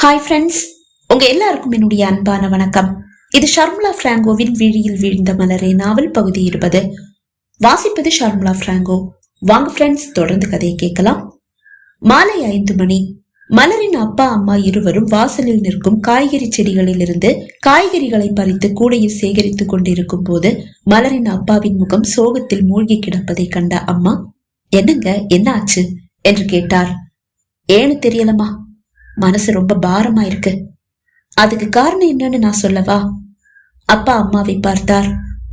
Hi friends, உங்க எல்லாருக்கும் என்னுடைய அன்பான வணக்கம். இது ஷர்மிளா பிராங்கோவின் விழியில் வீழ்ந்த மலரே நாவல் பகுதி 20. வாசிப்பது ஷர்மிளா பிராங்கோ. வாங்க ஃப்ரெண்ட்ஸ், தொடர்ந்து கதையை கேட்கலாம். மாலை 5 மணி. மலரின் அப்பா அம்மா இருவரும் வாசலில் நிற்கும் காய்கறி செடிகளில் இருந்து காய்கறிகளை பறித்து கூடையில் சேகரித்துக் கொண்டிருக்கும் போது மலரின் அப்பாவின் முகம் சோகத்தில் மூழ்கி கிடப்பதை கண்ட அம்மா, என்னங்க, என்ன ஆச்சு என்று கேட்டார். ஏன்னு தெரியலமா, மனசு ரொம்ப பாரமா இருக்கு. அதுக்கு காரணம் என்னன்னு நான் சொல்லவா? அப்பா அம்மாவை பார்த்தார்.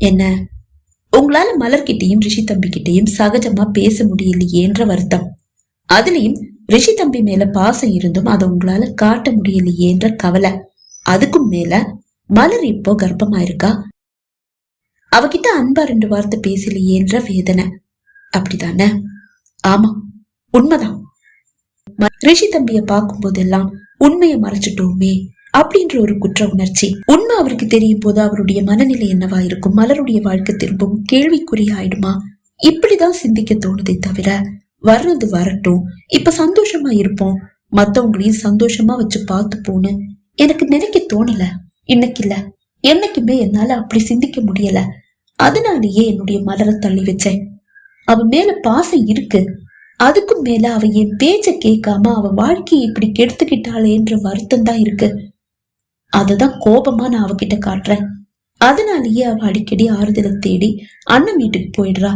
என்ன? உங்களால மலர்கிட்டையும் ரிஷி தம்பி கிட்டையும் சகஜமா பேச முடியலையேன்ற வருத்தம். அதுலயும் ரிஷி தம்பி மேல பாசம் இருந்தும் அதை உங்களால காட்ட முடியலையேன்ற கவலை. அதுக்கும் மேல மலர் இப்போ கர்ப்பமா இருக்கா, அவகிட்ட அன்பா 2 வார்த்தை பேசலையேன்ற வேதனை. அப்படிதானே? ஆமா, உண்மைதான். ரிஷி தம்பிய பார்க்கும் போதெல்லாம் உண்மையை மறைச்சிட்டோமே அப்படின்ற ஒரு குற்ற உணர்ச்சி. உண்மை அவருக்கு தெரியும் போது அவருடைய மனநிலை என்னவா இருக்கும்? மலருடைய வாழ்க்கை திரும்பவும் கேள்விக்குறி ஆயிடுமா? இப்படிதான் சிந்திக்க தோணுதே தவிர, வர்றது வரட்டும், இப்ப சந்தோஷமா இருப்போம், மத்தவங்களையும் சந்தோஷமா வச்சு பார்த்து போன்னு எனக்கு நினைக்க தோணல. இன்னைக்கு இல்ல, என்னைக்குமே என்னால அப்படி சிந்திக்க முடியல. அதனாலேயே என்னுடைய மலரை தள்ளி வச்சேன். அவ மேல பாசம் இருக்கு, அதுக்கும் மேல அவ என் பேச்ச கேட்காம அவ வாழ்க்கையை இப்படி கெடுத்துக்கிட்டாளேன்ற வருத்தம் தான் இருக்கு. அததான் கோபமா நான் அவகிட்ட காட்டுறேன். அதனாலேயே அவ அடிக்கடி ஆறுதலை தேடி அண்ணன் வீட்டுக்கு போயிடுறா.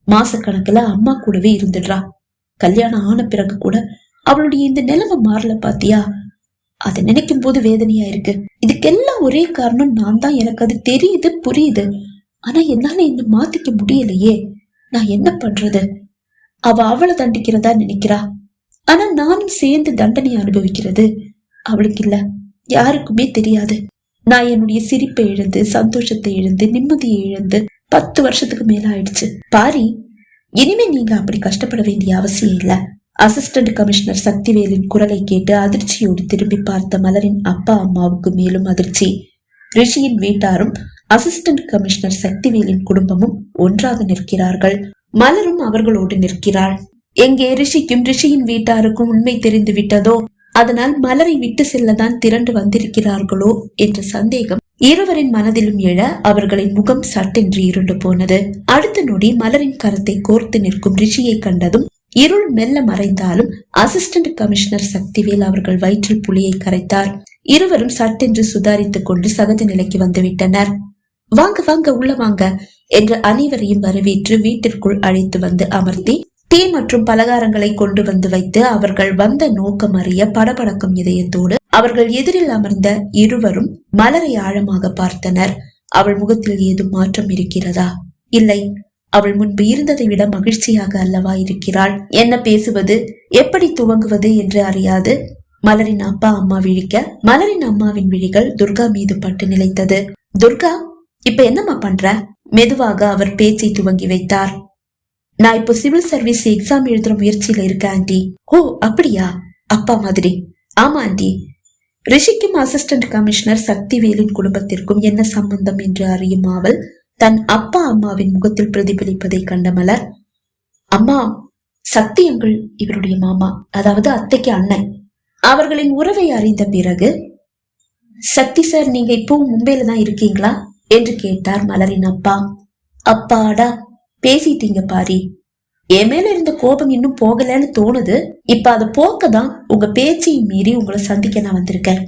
மாசக்கணக்குல அம்மா கூடவே இருந்துடுறா. கல்யாணம் ஆன பிறகு கூட அவளுடைய இந்த நிலைமை மாறல பாத்தியா? அதை நினைக்கும் போது வேதனையா இருக்கு. இதுக்கெல்லாம் ஒரே காரணம் நான் தான். எனக்கு அது தெரியுது, புரியுது. ஆனா என்னால என்ன மாத்திக்க முடியலையே. நான் என்ன பண்றது? அவ அவளை தண்டிக்கிறதா நினைக்கிறா, ஆனா நானும் சேர்ந்து தண்டனை அனுபவிக்கிறது அவளுக்கு இல்ல, யாருக்குமே தெரியாது. நான் என்னுடைய சிரிப்பை இழந்து, சந்தோஷத்தை இழந்து, நிம்மதியை இழந்து 10 வருஷத்துக்கு மேல ஆயிடுச்சு. பாரி, இனிமே நீங்க அப்படி கஷ்டப்பட வேண்டிய அவசியம் இல்ல. அசிஸ்டன்ட் கமிஷனர் சக்திவேலின் குரலை கேட்டு அதிர்ச்சியோடு திரும்பி பார்த்த மலரின் அப்பா அம்மாவுக்கு மேலும் அதிர்ச்சி. ரிஷியின் வீட்டாரும் அசிஸ்டன்ட் கமிஷனர் சக்திவேலின் குடும்பமும் ஒன்றாக நிற்கிறார்கள். மலரும் அவர்களோடு நிற்கிறாள். எங்கே ரிஷிக்கும் ரிஷியின் வீட்டாருக்கும் உண்மை தெரிந்து விட்டதோ, அதனால் மலரை விட்டு செல்லதான் திரண்டு வந்திருக்கிறார்களோ என்ற சந்தேகம் இருவரின் மனதிலும் எழ அவர்களின் முகம் சட்டென்று இருண்டு போனது. அடுத்த நொடி மலரின் கரத்தை கோர்த்து நிற்கும் ரிஷியை கண்டதும் இருள் மெல்ல மறைந்தாலும் அசிஸ்டன்ட் கமிஷனர் சக்திவேல் அவர்கள் வயிற்றில் புலியை கரைத்தார். இருவரும் சட்டென்று சுதாரித்துக் கொண்டு சகஜ நிலைக்கு வந்துவிட்டனர். வாங்க வாங்க, உள்ள வாங்க என்று அனைவரையும் வரவேற்று வீட்டிற்குள் அழைத்து வந்து அமர்த்தி டீ மற்றும் பலகாரங்களை கொண்டு வந்து வைத்து அவர்கள் வந்த நோக்கம் அறிய படபடக்கும் இதயத்தோடு அவர்கள் எதிரில் அமர்ந்த இருவரும் மலரை ஆழமாக பார்த்தனர். அவள் முகத்தில் ஏதும் மாற்றம் இருக்கிறதா? இல்லை, அவள் முன்பு இருந்ததை விட மகிழ்ச்சியாக அல்லவா இருக்கிறாள். என்ன பேசுவது, எப்படி துவங்குவது என்று அறியாது மலரின் அப்பா அம்மா விழிக்க, மலரின் அம்மாவின் விழிகள் துர்கா மீது பட்டு நிலைத்தது. துர்கா, இப்ப என்னம்மா பண்ற? மெதுவாக அவர் பேச்சை துவங்கி வைத்தார். நான் இப்போ சிவில் சர்வீஸ் எக்ஸாம் எழுதுற முயற்சியில இருக்கேன் ஆண்டி. ஓ அப்படியா? அப்பா மாதிரி. ஆமா ஆண்டி. ரிஷிக்கும் அசிஸ்டன்ட் கமிஷனர் சக்திவேலின் குடும்பத்திற்கும் என்ன சம்பந்தம் என்று அறியும் அவள் தன் அப்பா அம்மாவின் முகத்தில் பிரதிபலிப்பதை கண்ட மலர், அம்மா, சக்தி அங்கிள் இவருடைய மாமா, அதாவது அத்தைக்கு அண்ணன். அவர்களின் உறவை அறிந்த பிறகு, சக்தி சார், நீங்க இப்போ மும்பையில தான் இருக்கீங்களா என்று கேட்டார் மலரின் அப்பா. அப்பாடா, பேசிட்டீங்க பாரி. என் மேல இருந்த கோபம் இன்னும் போகலன்னு தோணுது. இப்ப அதை போக்கதான் உங்க பேச்சையும் மீறி உங்களை சந்திக்க நான் வந்திருக்கேன்.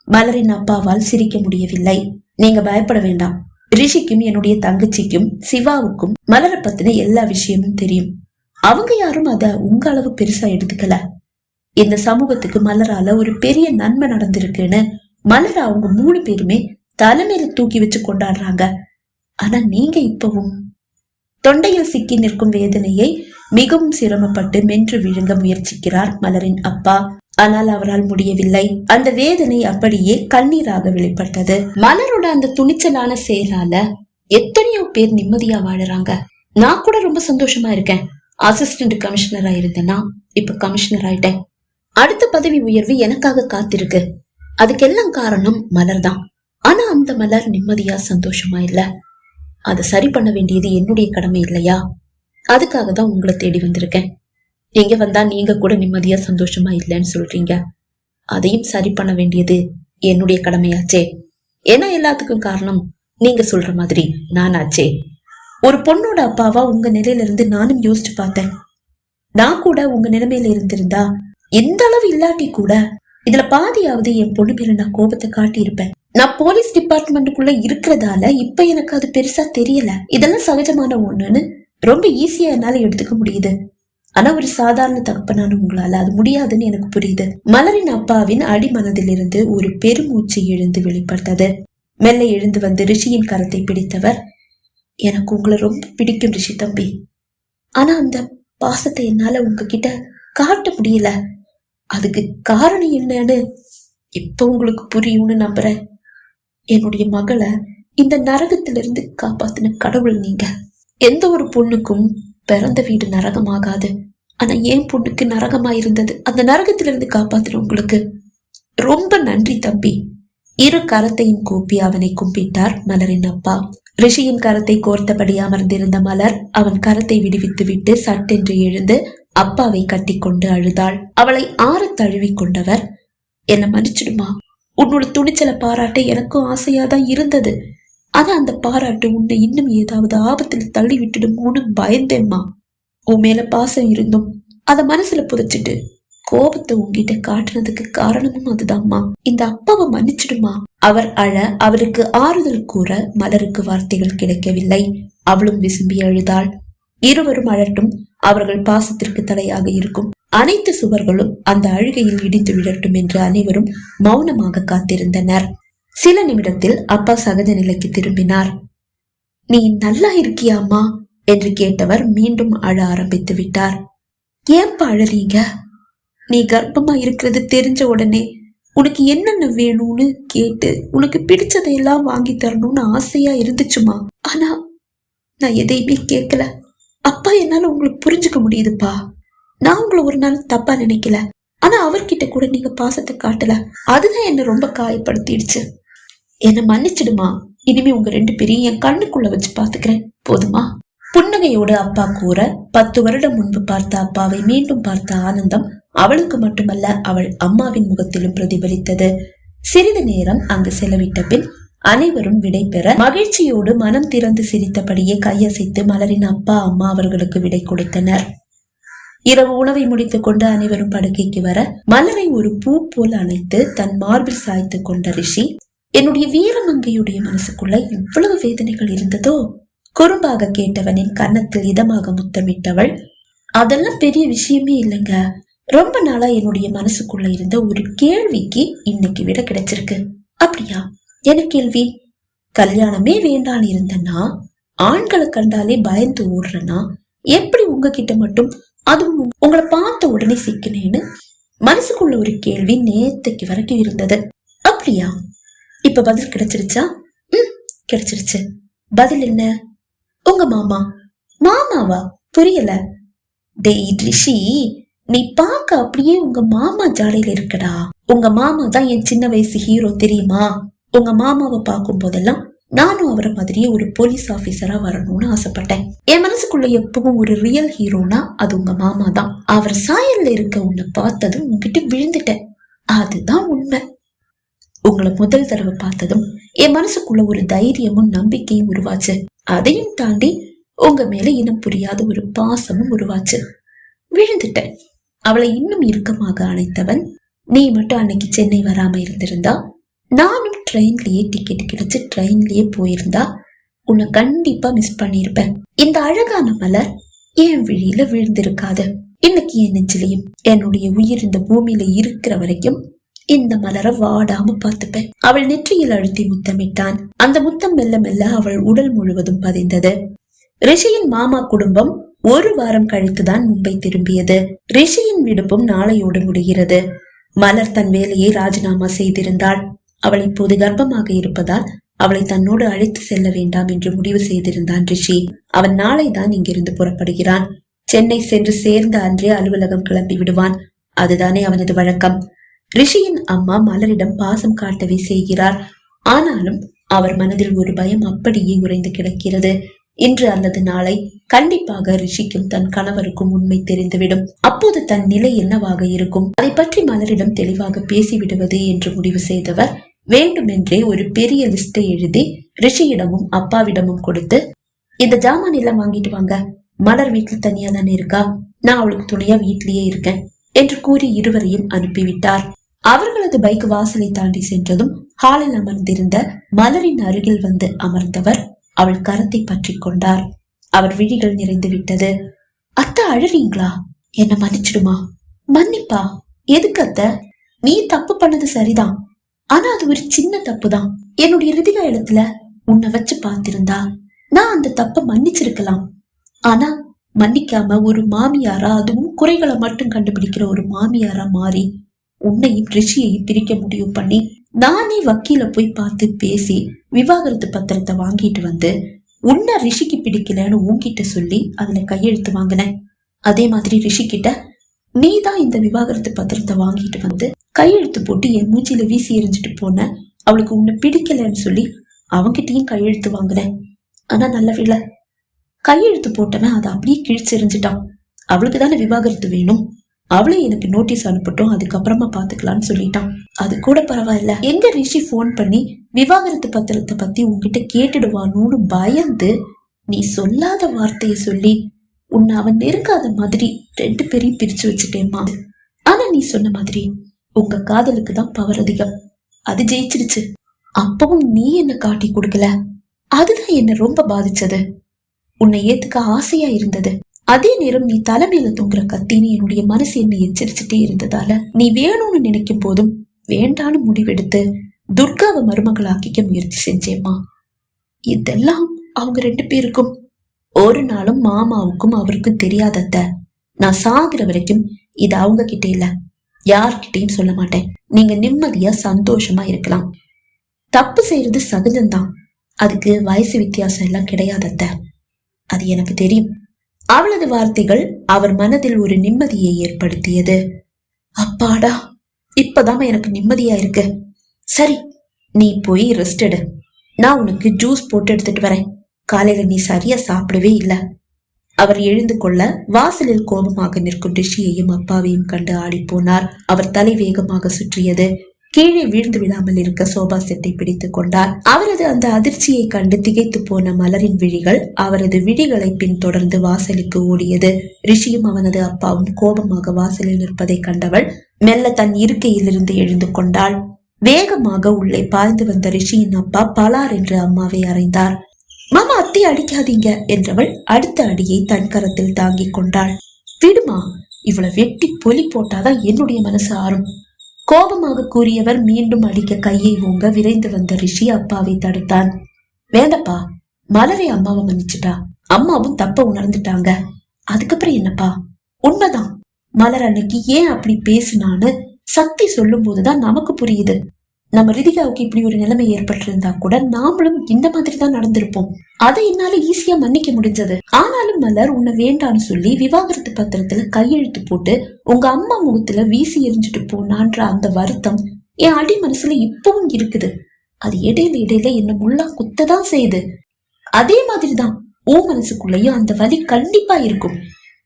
மலரின் அப்பாவால் சிரிக்க முடியவில்லை. நீங்க பயப்பட வேண்டாம். ரிஷிக்கும் என்னுடைய தங்கச்சிக்கும் சிவாவுக்கும் மலரை பத்தின எல்லா விஷயமும் தெரியும். அவங்க யாரும் அத உங்க அளவு பெருசா எடுத்துக்கல. இந்த சமூகத்துக்கு மலரால ஒரு பெரிய நன்மை நடந்திருக்குன்னு மலரை அவங்க 3 பேருமே தலைமையில தூக்கி வச்சு கொண்டாடுறாங்க. ஆனா நீங்க இப்பவும் தொண்டையில் சிக்கி நிற்கும் வேதனையை மிகவும் சிரமப்பட்டு மென்று விழுங்க முயற்சிக்கிறார் மலரின் அப்பா. ஆனால் அவரால் முடியவில்லை. அந்த வேதனை அப்படியே கண்ணீராக வெளிப்பட்டது. மலரோட அந்த துணிச்சலான செயலால எத்தனையோ பேர் நிம்மதியா வாழறாங்க. நான் கூட ரொம்ப சந்தோஷமா இருக்கேன். அசிஸ்டன்ட் கமிஷனரா இருந்தேன்னா இப்ப கமிஷனர் ஆயிட்டேன். அடுத்த பதவி உயர்வு எனக்காக காத்திருக்கு. அதுக்கெல்லாம் காரணம் மலர் தான். ஆனா அந்த மலர் நிம்மதியா சந்தோஷமா இல்ல. அதை சரி பண்ண வேண்டியது என்னுடைய கடமை இல்லையா? அதுக்காக தான் உங்களை தேடி வந்திருக்கேன். எங்க வந்தா நீங்க கூட நிம்மதியா சந்தோஷமா இல்லைன்னு சொல்றீங்க. அதையும் சரி பண்ண வேண்டியது என்னுடைய கடமையாச்சே. ஏன்னா எல்லாத்துக்கும் காரணம் நீங்க சொல்ற மாதிரி நானாச்சே. ஒரு பொண்ணோட அப்பாவா உங்க நிலையில இருந்து நானும் யோசிச்சு பார்த்தேன். நான் கூட உங்க நிலைமையில இருந்திருந்தா எந்த அளவு இல்லாட்டி கூட இதுல பாதியாவது என் பொண்ணு மேல நான் கோபத்தை காட்டி இருப்பேன். நான் போலீஸ் டிபார்ட்மெண்ட்டுக்குள்ள இருக்கிறதால இப்ப எனக்கு அது பெருசா தெரியல. இதெல்லாம் சகஜமான ஒண்ணுன்னு ரொம்ப ஈஸியா என்னால எடுத்துக்க முடியுது. ஆனா ஒரு சாதாரண தகப்பனான உங்களால அது முடியாதுன்னு எனக்கு புரியுது. மலரின் அப்பாவின் அடிமனதில் இருந்து ஒரு பெருமூச்சு எழுந்து வெளிப்பட்டது. மெல்ல எழுந்து வந்து ரிஷியின் கரத்தை பிடித்தவர், எனக்கு உங்களை ரொம்ப பிடிக்கும் ரிஷி தம்பி. ஆனா அந்த பாசத்தை என்னால உங்ககிட்ட காட்ட முடியல. அதுக்கு காரணம் என்னன்னு இப்ப உங்களுக்கு புரியும்னு நம்புறேன். என்னுடைய மகளை இந்த நரகத்திலிருந்து காப்பாத்தின கடவுள் நீங்க. எந்த ஒரு பொண்ணுக்கும் பிறந்த வீடு நரகமாகாது. ஆனா என் பொண்ணுக்கு நரகமா இருந்தது. அந்த நரகத்திலிருந்து காப்பாத்தின உங்களுக்கு ரொம்ப நன்றி தம்பி. இரு கரத்தையும் கூப்பி அவனை கும்பிட்டார் மலரின் அப்பா. ரிஷியின் கரத்தை கோர்த்தபடி அமர்ந்திருந்த மலர் அவன் கரத்தை விடுவித்து விட்டு சட்டென்று எழுந்து அப்பாவை கட்டி கொண்டு அழுதாள். அவளை ஆற தழுவி கொண்டவர், என்ன மன்னிச்சிடுமா, உன்னோட துணிச்சலை பாராட்ட எனக்கும் ஆசையாதான் இருந்தது. ஆனா அந்த பாராட்டு உன்னை இன்னும் ஏதாவது ஆபத்துல தள்ளி விட்டுடுமோன்னு பயந்தேம்மா. உன் மேல பாசம் இருந்தும் அத மனசுல புதைச்சிட்டு கோபத்தை உங்ககிட்ட காட்டுனதுக்கு காரணமும் அதுதான்மா. இந்த அப்பாவை மன்னிச்சிடுமா. அவர் அழ அவருக்கு ஆறுதல் கூற மலருக்கு வார்த்தைகள் கிடைக்கவில்லை. அவளும் விசும்பி அழுதாள். இருவரும் அழட்டும், அவர்கள் பாசத்திற்கு தடையாக இருக்கும் அனைத்து சுவர்களும் அந்த அழுகையில் இடிந்து விடட்டும் என்று அனைவரும் மௌனமாக காத்திருந்தனர். சில நிமிடத்தில் அப்பா சகஜ நிலைக்கு திரும்பினார். நீ நல்லா இருக்கியாமா என்று கேட்டவர் மீண்டும் அழ ஆரம்பித்து விட்டார். ஏன்பா அழறீங்க? நீ கர்ப்பமா இருக்கிறது தெரிஞ்ச உடனே உனக்கு என்னென்ன வேணும்னு கேட்டு உனக்கு பிடிச்சதையெல்லாம் வாங்கி தரணும்னு ஆசையா இருந்துச்சுமா. ஆனா நான் எதையுமே கேட்கல. அப்பா, என்னால உங்களுக்கு புரிஞ்சுக்க முடியுதுப்பா. நான் உங்களை ஒரு நாள் தப்பா நினைக்கல. ஆனா அவர்கிட்ட கூட நீங்க பாசத்தை காட்டல. அதுதான் என்ன ரொம்ப காயப்படுத்திடுச்சு. என்ன மன்னிச்சிடுமா. இனிமே உங்க 2 பேரையும் என் கண்ணுக்குள்ள வச்சு பாத்துக்கிறேன், போதுமா? புன்னகையோடு அப்பா கூற 10 வருடம் முன்பு பார்த்த அப்பாவை மீண்டும் பார்த்த ஆனந்தம் அவளுக்கு மட்டுமல்ல அவள் அம்மாவின் முகத்திலும் பிரதிபலித்தது. சிறிது நேரம் அங்கு செலவிட்ட பின் அனைவரும் விடை பெற மகிழ்ச்சியோடு மனம் திறந்து சிரித்தபடியே கையசைத்து மலரின் அப்பா அம்மா அவர்களுக்கு விடை கொடுத்தனர். இரவு உணவை முடித்துக் கொண்டு அனைவரும் படுக்கைக்கு வர மலரை ஒரு பூ போல் அணைத்து தன் மார்பில் சாய்த்து கொண்ட ரிஷி, என்னுடைய வீரமங்கையுடைய மனசுக்குள்ள இவ்வளவு வேதனைகள் இருந்ததோ? குறும்பாக கேட்டவனின் கன்னத்தில் இதமாக முத்தமிட்டவள், அதெல்லாம் பெரிய விஷயமே இல்லைங்க. ரொம்ப நாளா என்னுடைய மனசுக்குள்ள இருந்த ஒரு கேள்விக்கு இன்னைக்கு விட கிடைச்சிருக்கு. அப்படியா? என்ன கேள்வி? கல்யாணமே வேண்டான்னு இருந்தனா, ஆண்களை கண்டாலே பயந்து ஓடுறனா, எப்படி உங்ககிட்ட மட்டும் அதுவும் உங்களை பார்த்த உடனே சிக்கினேன்னு மனசுக்குள்ள ஒரு கேள்வி நேத்துக்கு வரைக்கும் இருந்தது. அப்படியா? இப்ப பதில் கிடைச்சிருச்சா? கிடைச்சிருச்சு. பதில் என்ன? உங்க மாமா. மாமாவா? புரியல. டேய் ரிஷி, நீ பாக்க அப்படியே உங்க மாமா ஜாடையில இருக்கடா. உங்க மாமா தான் என் சின்ன வயசு ஹீரோ, தெரியுமா? உங்க மாமாவை பார்க்கும் போதெல்லாம் நானும் அவரை மாதிரியே ஒரு போலீஸ் ஆபீசரா வரணும்னு ஆசைப்பட்டேன். என் மனசுக்குள்ள எப்பவும் ஒரு ரியல் ஹீரோனா அது உங்க மாமா தான். அவர் சாயல்ல இருக்க உன்னை பார்த்ததும் உங்ககிட்ட விழுந்துட்டேன். அதுதான் உண்மை. உங்களை முதல் தடவை பார்த்ததும் என் மனசுக்குள்ள ஒரு தைரியமும் நம்பிக்கையும் உருவாச்சு. அதையும் தாண்டி உங்க மேல இனம் புரியாத ஒரு பாசமும் உருவாச்சு. விழுந்துட்டேன். அவளை இன்னும் இறுக்கமாக அணைத்தவன், நீ மட்டும் அன்னைக்கு சென்னை வராம இருந்திருந்தா, நானும் ட்ரெயின்லயே டிக்கெட் கிடைச்சு ட்ரெயின்லயே போயிருந்தா உன்னை கண்டிப்பா மிஸ் பண்ணிருப்பேன். இந்த அழகான மலர் என் விழியில விழுந்திருக்காது. இன்னைக்கு என் நெஞ்சிலையும் என்னுடைய உயிர் இந்த பூமியில இருக்கிற வரைக்கும் இந்த மலரை வாடாம பார்த்துப்பேன். அவள் நெற்றியில் அழுத்தி முத்தமிட்டான். அந்த முத்தம் மெல்ல மெல்ல அவள் உடல் முழுவதும் பதிந்தது. ரிஷியின் மாமா குடும்பம் 1 வாரம் கழித்துதான் மும்பை திரும்பியது. ரிஷியின் விடுப்பும் நாளையோடு முடிகிறது. மலர் தன் வேலையை ராஜினாமா செய்திருந்தாள். அவள் இப்போது கர்ப்பமாக இருப்பதால் அவளை தன்னோடு அழைத்து செல்ல வேண்டாம் என்று முடிவு செய்திருந்தான் ரிஷி. அவன் நாளை தான் இங்கிருந்து புறப்படுகிறான். சென்னை சென்று சேர்ந்த அன்றே அலுவலகம் கிளம்பி விடுவான். அதுதானே அவனது வழக்கம். ரிஷியின் அம்மா மலரிடம் பாசம் காட்டவே செய்கிறார். ஆனாலும் அவர் மனதில் ஒரு பயம் அப்படியே உறைந்து கிடக்கிறது. இன்று அல்லது நாளை கண்டிப்பாக ரிஷிக்கும் தன் கணவருக்கும் உண்மை தெரிந்துவிடும். அப்போது தன் நிலை என்னவாக இருக்கும், அதை பற்றி மலரிடம் தெளிவாக பேசிவிடுவது என்று முடிவு செய்தவர் வேண்டுமென்றே ஒரு பெரிய லிஸ்டை எழுதி ரிஷியிடமும் அப்பாவிடமும் கொடுத்து, இந்த ஜாமான் எல்லாம் வாங்கிட்டு வாங்க, மலர் வீட்டுல தனியா தானே இருக்கா, நான் அவளுக்கு துணையா வீட்லயே இருக்கேன் என்று கூறி இருவரையும் அனுப்பிவிட்டார். அவர்களது பைக் வாசலை தாண்டி சென்றதும் ஹாலில் அமர்ந்திருந்த மலரின் அருகில் வந்து அமர்ந்தவர் அவள் கரத்தை பற்றி கொண்டார். அவர் விழிகள் நிறைந்து விட்டது. அத்தை அழறீங்களா? என்ன மன்னிச்சிடுமா? மன்னிப்பா? எதுக்கு அத்தை? நீ தப்பு பண்ணது சரிதான், ஆனா அது ஒரு சின்ன தப்பு தான். என்னுடைய ரிதிகா இடத்துல உன்னை வச்சு பார்த்திருந்தா நான் அந்த தப்ப மன்னிச்சிருக்கலாம். ஆனா மன்னிக்காம ஒரு மாமியாரா, அதுவும் குறைகளை மட்டும் கண்டுபிடிக்கிற ஒரு மாமியாரா மாறி உன்னையும் ரிஷியையும் பிரிக்க முடிவு பண்ணி நானே வக்கீல போய் பார்த்து பேசி விவாகரத்து பத்திரத்தை வாங்கிட்டு வந்து உன்னை ரிஷிக்கு பிடிக்கலன்னு உன்கிட்ட சொல்லி அதுல கையெழுத்து வாங்கினேன். அதே மாதிரி ரிஷி கிட்ட நீ தான் இந்த விவாகரத்து பத்திரத்தை வாங்கிட்டு வந்து கையெழுத்து போட்டு என் மூச்சில வீசி எரிஞ்சிட்டு போன, அவளுக்கு உன்னை பிடிக்கலன்னு சொல்லி அவங்கிட்டையும் கையெழுத்து வாங்கினேன். ஆனா நல்ல வேளை, கையெழுத்து போட்டவன் அதை அப்படியே கிழிச்செறிஞ்சிட்டான். அவளுக்கு தானே விவாகரத்து வேணும், அவளே எனக்கு நோட்டீஸ் அனுப்பட்டும், அதுக்கப்புறமா பாத்துக்கலான்னு சொல்லிட்டான். அது கூட பரவாயில்ல, எங்க ரிஷி போன் பண்ணி விவாகரத்து பத்திரத்தை பத்தி உன்கிட்ட கேட்டுடுவானு பயந்து நீ சொல்லாத வார்த்தைய சொல்லி உன்னை அவன் நெருங்காத மாதிரி 2 பேரையும் பிரிச்சு வச்சுட்டேம்மா. ஆனா நீ சொன்ன மாதிரி உங்க காதலுக்கு தான் பவர் அதிகம், அது ஜெயிச்சிருச்சு. அப்பவும் நீ என்ன காட்டி கொடுக்கல, அதுதான் என்ன ரொம்ப பாதிச்சது. உன்னை ஏத்துக்க ஆசையா இருந்தது, அதே நேரம் நீ தலைமையில தூங்குற கத்தின்னு என்னுடைய மனசு என்னை எச்சரிச்சுட்டே இருந்ததால நீ வேணும்னு நினைக்கும் போதும் வேண்டான்னு முடிவெடுத்து துர்காவை மருமகளாக்கிக்க முயற்சி செஞ்சேம்மா. இதெல்லாம் அவங்க 2 பேருக்கும் ஒரு நாளும் மாமாவுக்கும் அவருக்கும் தெரியாதத. நான் சாகுற வரைக்கும் இது அவங்க கிட்ட இல்ல, யார்கிட்டையும் சொல்ல மாட்டேன். நீங்க நிம்மதியா சந்தோஷமா இருக்கலாம். தப்பு செய்யறது சகஜம்தான், அதுக்கு வயசு வித்தியாசம் எல்லாம் கிடையாதத்த, அது எனக்கு தெரியும். அவளது வார்த்தைகள் அவர் மனதில் ஒரு நிம்மதியை ஏற்படுத்தியது. அப்பாடா, இப்பதான் எனக்கு நிம்மதியா இருக்கு. சரி, நீ போய் ரெஸ்ட் எடு, நான் உனக்கு ஜூஸ் போட்டு எடுத்துட்டு வரேன். காலையில நீ சரியா சாப்பிடவே இல்ல. அவர் எழுந்து கொள்ள வாசலில் கோபமாக நிற்கும் ரிஷியையும் அப்பாவையும் கண்டு ஆடி போனார். அவர் தலை வேகமாக சுற்றியது. கீழே வீழ்ந்து விடாமல் இருக்க சோபா செட்டை பிடித்துக் கொண்டார். அவரது அந்த அதிர்ச்சியை கண்டு திகைத்து போன மலரின் விழிகள் அவரது விழிகளை பின்தொடர்ந்து வாசலுக்கு ஓடியது. ரிஷியும் அவனது அப்பாவும் கோபமாக வாசலில் நிற்பதை கண்டவள் மெல்ல தன் இருக்கையிலிருந்து எழுந்து கொண்டாள். வேகமாக உள்ளே பாய்ந்து வந்த ரிஷியின் அப்பா பலார் என்று அம்மாவை அறைந்தார். மாமா, அத்தை அடிக்காதீங்க என்றவள் அடுத்த அடியை தன் கரத்தில் தாங்கிக் கொண்டாள். விடுமா, இவளை வெட்டி பொலி போட்டாதான் என்னுடைய மனசு ஆறும். கோபமாக கூறியவர் மீண்டும் அடிக்க கையை ஓங்க விரைந்து வந்த ரிஷி அப்பாவை தடுத்தான். வேண்டப்பா, மலரை அம்மாவை மன்னிச்சுட்டா, அம்மாவும் தப்ப உணர்ந்துட்டாங்க, அதுக்கப்புறம் என்னப்பா? உண்மைதான், மலர் அன்னைக்கு ஏன் அப்படி பேசினான்னு சக்தி சொல்லும் போதுதான் நமக்கு புரியுது. நம்ம ரிதிகாவுக்கு இப்படி ஒரு நிலைமை ஏற்பட்டிருந்தா கூட நாமளும் இந்த மாதிரி தான் நடந்திருப்போம். அதை என்னால ஈஸியா மன்னிக்க முடிஞ்சது. ஆனாலும் மலர் உன்னை வேண்டான்னு சொல்லி விவாகரத்து பத்திரத்துல கையெழுத்து போட்டு உங்க அம்மா முகத்துல வீசி எரிஞ்சுட்டு போனான்ற அந்த வருத்தம் என் அடி மனசுல இப்பவும் இருக்குது. அது இடையில என்ன முள்ளா குத்ததான் செய்யுது. அதே மாதிரிதான் உன் மனசுக்குள்ளயும் அந்த வலி கண்டிப்பா இருக்கும்.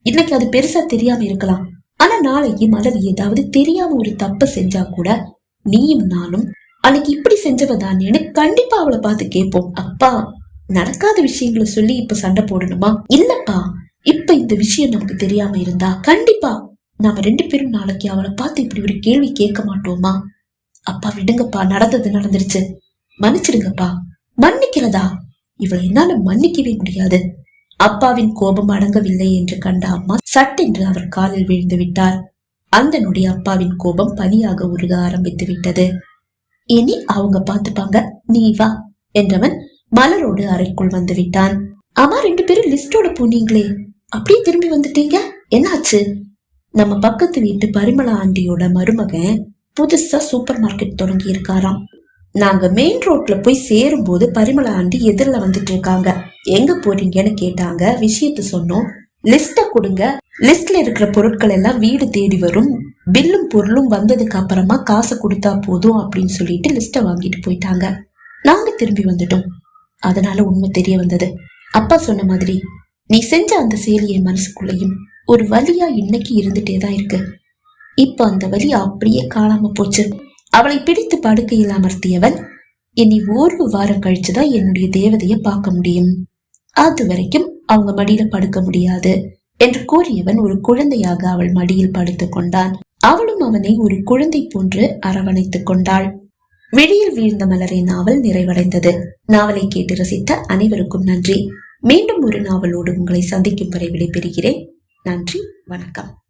இன்னைக்கு அது பெருசா தெரியாம இருக்கலாம், ஆனா நாளைக்கு மலர் ஏதாவது தெரியாம ஒரு தப்ப செஞ்சா கூட நீயும் நானும் அன்னைக்கு இப்படி செஞ்சவதானேன்னு கண்டிப்பா அவளை பார்த்து கேட்போம். அப்பா, நடக்காத விஷயங்களை சொல்லி இப்ப சண்டை போடணுமா? இல்லப்பா, இப்ப இந்த விஷயம் நமக்கு தெரியாம இருந்தா கண்டிப்பா நாம 2 பேரும் நாளைக்கு அவளை பார்த்து இப்படி ஒரு கேள்வி கேட்க மாட்டோமா? அப்பா விடுங்கப்பா, நடந்தது நடந்துருச்சு, மன்னிச்சிடுங்கப்பா. மன்னிக்கிறதா? இவளை என்னால மன்னிக்கவே முடியாது. அப்பாவின் கோபம் அடங்கவில்லை என்று கண்ட அம்மா சட்டென்று அவர் காலில் விழுந்து விட்டார். அந்த நொடி அப்பாவின் கோபம் பனியாக உருக ஆரம்பித்து விட்டது. இனி அவங்க பாத்துப்பாங்க, நீ வா என்றவன் மலரோடு அறைக்குள் வந்து விட்டான். அம்மா, 2 பேரும் லிஸ்டோட போனீங்களே, அப்படியே திரும்பி வந்துட்டீங்க, என்னாச்சு? நம்ம பக்கத்து வீட்டு பரிமளா ஆண்டியோட மருமகன் புதுசா சூப்பர் மார்க்கெட் தொடங்கி இருக்காராம். நாங்க மெயின் ரோட்ல போய் சேரும் போது பரிமளா ஆண்டி எதிரில வந்துட்டு இருக்காங்க. எங்க போறீங்கன்னு கேட்டாங்க. விஷயத்த சொன்னோம். லிஸ்ட கொடுங்க, லிஸ்ட்ல இருக்கிற பொருட்கள் எல்லாம் வீடு தேடி வரும், பில்லும் பொருளும் வந்ததுக்கு அப்புறமா காசை கொடுத்தா போதும் அப்படின்னு சொல்லிட்டு லிஸ்ட வாங்கிட்டு போயிட்டாங்க. நாங்க திரும்பி வந்துட்டோம், அதனால உண்மை தெரிய வந்தது. அப்பா சொன்ன மாதிரி நீ செஞ்ச அந்த செயலி என் மனசுக்குள்ளேயும் ஒரு வலியா இன்னைக்கு இருந்துட்டேதான் இருக்கு. இப்ப அந்த வலி அப்படியே காணாம போச்சு. அவளை பிடித்து படுக்கையில் அமர்த்தியவன், இனி ஒரு வாரம் கழிச்சுதான் என்னுடைய தேவதைய பார்க்க முடியும், அது வரைக்கும் அவங்க மடியில படுக்க முடியாது என்று கூறியவன் ஒரு குழந்தையாக அவள் மடியில் படுத்துக் கொண்டான். அவளும் அவனை ஒரு குழந்தை போன்று அரவணைத்துக் கொண்டாள். விழியில் வீழ்ந்த மலரே நாவல் நிறைவடைந்தது. நாவலை கேட்டு ரசித்த அனைவருக்கும் நன்றி. மீண்டும் ஒரு நாவலோடு உங்களை சந்திக்கும் வரை விடைபெறுகிறேன். நன்றி, வணக்கம்.